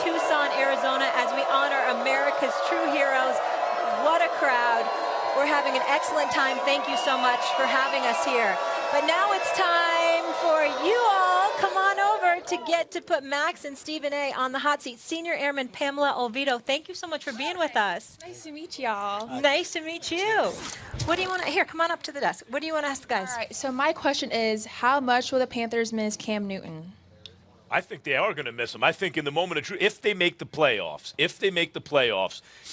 Tucson, Arizona, as we honor America's true heroes. What a crowd. We're having an excellent time. Thank you so much for having us here. But now it's time for you all. Come on over to get to put Max and Stephen A. on the hot seat. Senior Airman Pamela Olvido, thank you so much for being with us. Nice to meet y'all. Nice to meet you. What do you want to, here, come on up to the desk. What do you want to ask the guys? All right, so my question is, how much will the Panthers miss Cam Newton? I think they are going to miss him. I think in the moment of truth, if they make the playoffs,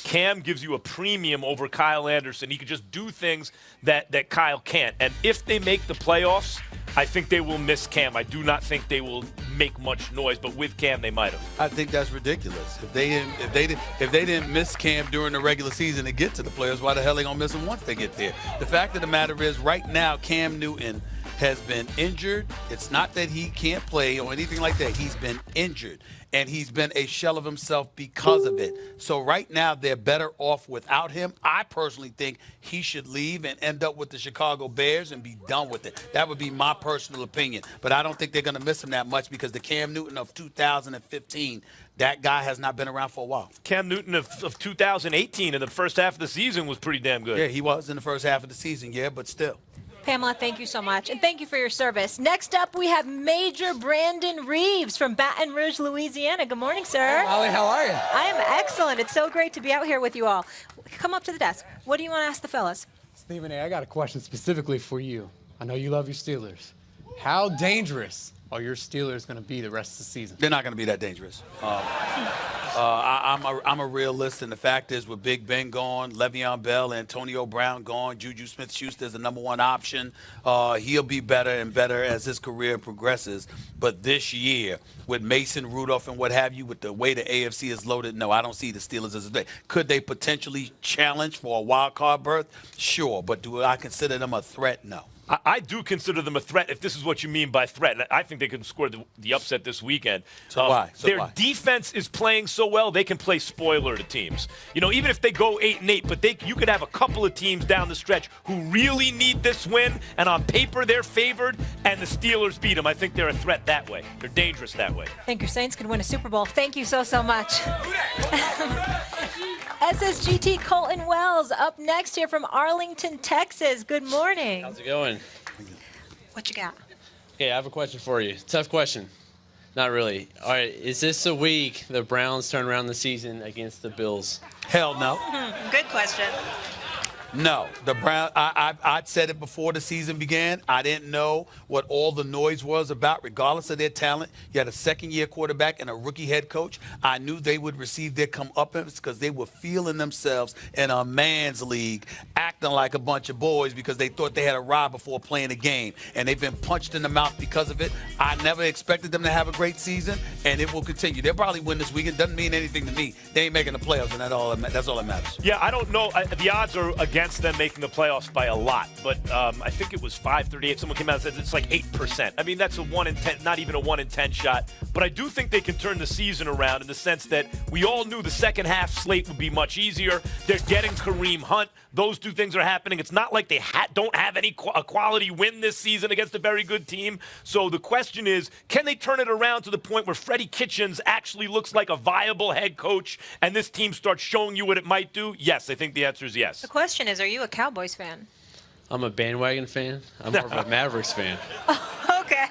Cam gives you a premium over Kyle Anderson. He can just do things that Kyle can't. And if they make the playoffs, I think they will miss Cam. I do not think they will make much noise, but with Cam, they might have. I think that's ridiculous. If they didn't miss Cam during the regular season to get to the playoffs, why the hell they gonna miss him once they get there? The fact of the matter is, right now, Cam Newton has been injured. It's not that he can't play or anything like that. He's been injured, and he's been a shell of himself because of it. So right now, they're better off without him. I personally think he should leave and end up with the Chicago Bears and be done with it. That would be my personal opinion. But I don't think they're going to miss him that much because the Cam Newton of 2015, that guy has not been around for a while. Cam Newton of 2018 in the first half of the season was pretty damn good. Yeah, he was in the first half of the season, yeah, but still. Pamela, thank you so much, and thank you for your service. Next up, we have Major Brandon Reeves from Baton Rouge, Louisiana. Good morning, sir. Hey, Molly, how are you? I am excellent. It's so great to be out here with you all. Come up to the desk. What do you want to ask the fellas? Stephen A., I got a question specifically for you. I know you love your Steelers. How dangerous are your Steelers going to be the rest of the season? They're not going to be that dangerous. I'm a realist, and the fact is, with Big Ben gone, Le'Veon Bell, Antonio Brown gone, Juju Smith-Schuster is the #1 option. He'll be better and better as his career progresses. But this year, with Mason Rudolph and what have you, with the way the AFC is loaded, no, I don't see the Steelers as a threat. Could they potentially challenge for a wild card berth? Sure, but do I consider them a threat? No. I do consider them a threat, if this is what you mean by threat. I think they can score the upset this weekend. So why? Their defense is playing so well, they can play spoiler to teams. You know, even if they go 8-8, but you could have a couple of teams down the stretch who really need this win, and on paper they're favored, and the Steelers beat them. I think they're a threat that way. They're dangerous that way. I think your Saints could win a Super Bowl. Thank you so much. SSGT Colton Wells up next here from Arlington, Texas. Good morning. How's it going? What you got? Okay, I have a question for you. Tough question. Not really. All right, is this a week the Browns turn around the season against the Bills? Hell no. Good question. No, the Browns. I'd said it before the season began. I didn't know what all the noise was about, regardless of their talent. You had a second-year quarterback and a rookie head coach. I knew they would receive their comeuppance because they were feeling themselves in a man's league, acting like a bunch of boys because they thought they had arrived before playing a game, and they've been punched in the mouth because of it. I never expected them to have a great season, and it will continue. They'll probably win this weekend. Doesn't mean anything to me. They ain't making the playoffs, and that's all that matters. Yeah, I don't know. The odds are against them making the playoffs by a lot, but I think it was 538. Someone came out and said it's like 8%. I mean, that's a 1 in 10, not even a 1 in 10 shot. But I do think they can turn the season around in the sense that we all knew the second half slate would be much easier. They're getting Kareem Hunt. Those two things are happening. It's not like they don't have any quality win this season against a very good team. So the question is, can they turn it around to the point where Freddie Kitchens actually looks like a viable head coach and this team starts showing you what it might do? Yes, I think the answer is yes. The question is, are you a Cowboys fan? I'm a bandwagon fan. I'm more of a Mavericks fan. Okay.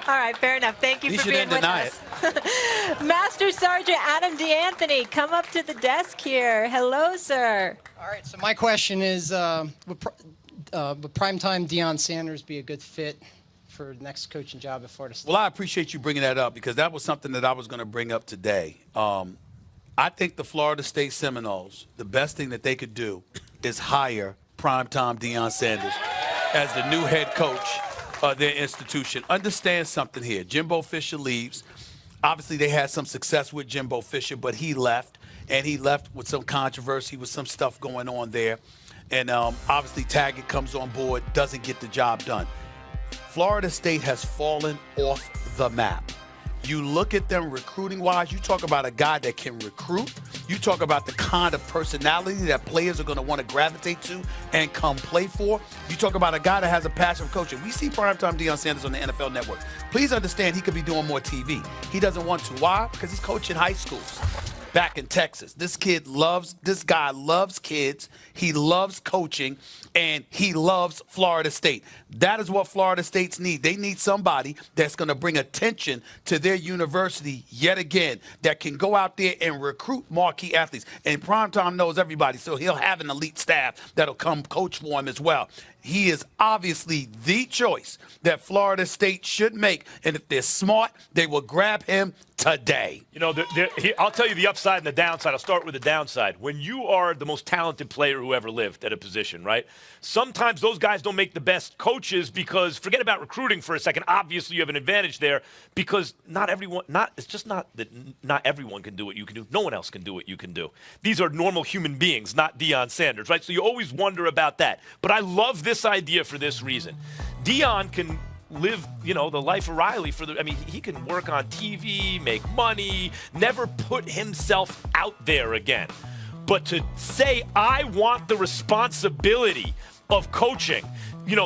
All right, fair enough. Thank you for being with us. Master Sergeant Adam DeAnthony, come up to the desk here. Hello, sir. All right, so my question is, would primetime Deion Sanders be a good fit for the next coaching job at Florida State? Well, I appreciate you bringing that up because that was something that I was going to bring up today. I think the Florida State Seminoles, the best thing that they could do is hire primetime Deion Sanders as the new head coach of their institution. Understand something here. Jimbo Fisher leaves. Obviously, they had some success with Jimbo Fisher, but he left, and he left with some controversy, with some stuff going on there. And obviously, Taggart comes on board, doesn't get the job done. Florida State has fallen off the map. You look at them recruiting-wise, you talk about a guy that can recruit. You talk about the kind of personality that players are going to want to gravitate to and come play for. You talk about a guy that has a passion for coaching. We see primetime Deion Sanders on the NFL Network. Please understand he could be doing more TV. He doesn't want to. Why? Because he's coaching high schools back in Texas. This guy loves kids. He loves coaching, and he loves Florida State. That is what Florida States need. They need somebody that's going to bring attention to their university yet again, that can go out there and recruit marquee athletes. And Primetime knows everybody, so he'll have an elite staff that'll come coach for him as well. He is obviously the choice that Florida State should make, and if they're smart, they will grab him today. You know, I'll tell you the upside and the downside. I'll start with the downside. When you are the most talented player who ever lived at a position, right? Sometimes those guys don't make the best coaches because, forget about recruiting for a second. Obviously, you have an advantage there because it's just not that not everyone can do what you can do. No one else can do what you can do. These are normal human beings, not Deion Sanders, right? So you always wonder about that. But I love this idea for this reason. Deion can live, the life of Riley he can work on TV, make money, never put himself out there again. But to say, I want the responsibility of coaching,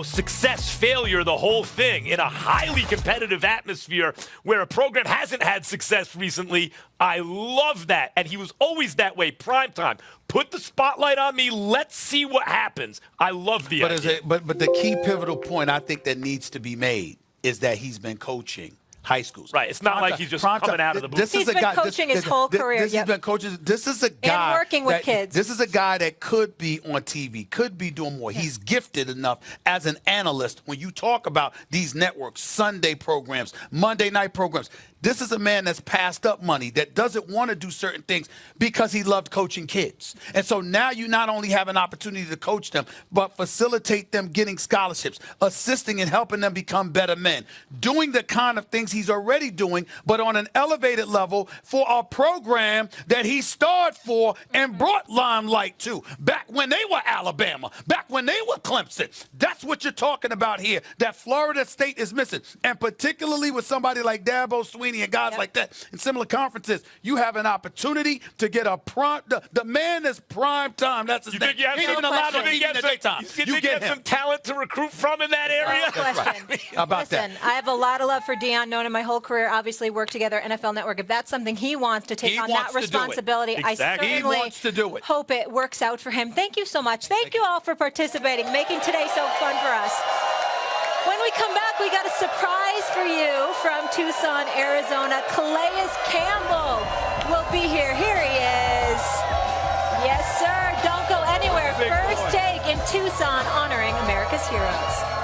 success, failure, the whole thing in a highly competitive atmosphere where a program hasn't had success recently, I love that. And he was always that way, primetime. Put the spotlight on me. Let's see what happens. I love the idea. But the key pivotal point I think that needs to be made is that he's been coaching high schools. Right. It's not like he's just coming out of the booth. He's been coaching his whole career. He's been coaching. This is a guy. And working with kids. This is a guy that could be on TV, could be doing more. He's gifted enough as an analyst when you talk about these networks, Sunday programs, Monday night programs. This is a man that's passed up money, that doesn't want to do certain things because he loved coaching kids. And so now you not only have an opportunity to coach them, but facilitate them getting scholarships, assisting and helping them become better men, doing the kind of things he's already doing, but on an elevated level for a program that he starred for and brought limelight to back when they were Alabama, back when they were Clemson. That's what you're talking about here, that Florida State is missing. And particularly with somebody like Dabo Swinney and guys like that in similar conferences, you have an opportunity to get the man is prime time. That's his name. He ain't even allowed to be in the daytime. You get some talent to recruit from in that area? No question. Right. How about Listen, that? I have a lot of love for Deion, known him my whole career, obviously worked together, NFL Network. If that's something he wants to take on, that responsibility, I Exactly. certainly He wants to do it. hope it works out for him. Thank you so much. Thank you all for participating, making today so fun for us. When we come back, we got a surprise for you from Tucson, Arizona. Calais Campbell will be here. Here he is. Yes, sir. Don't go anywhere. First take in Tucson, honoring America's heroes.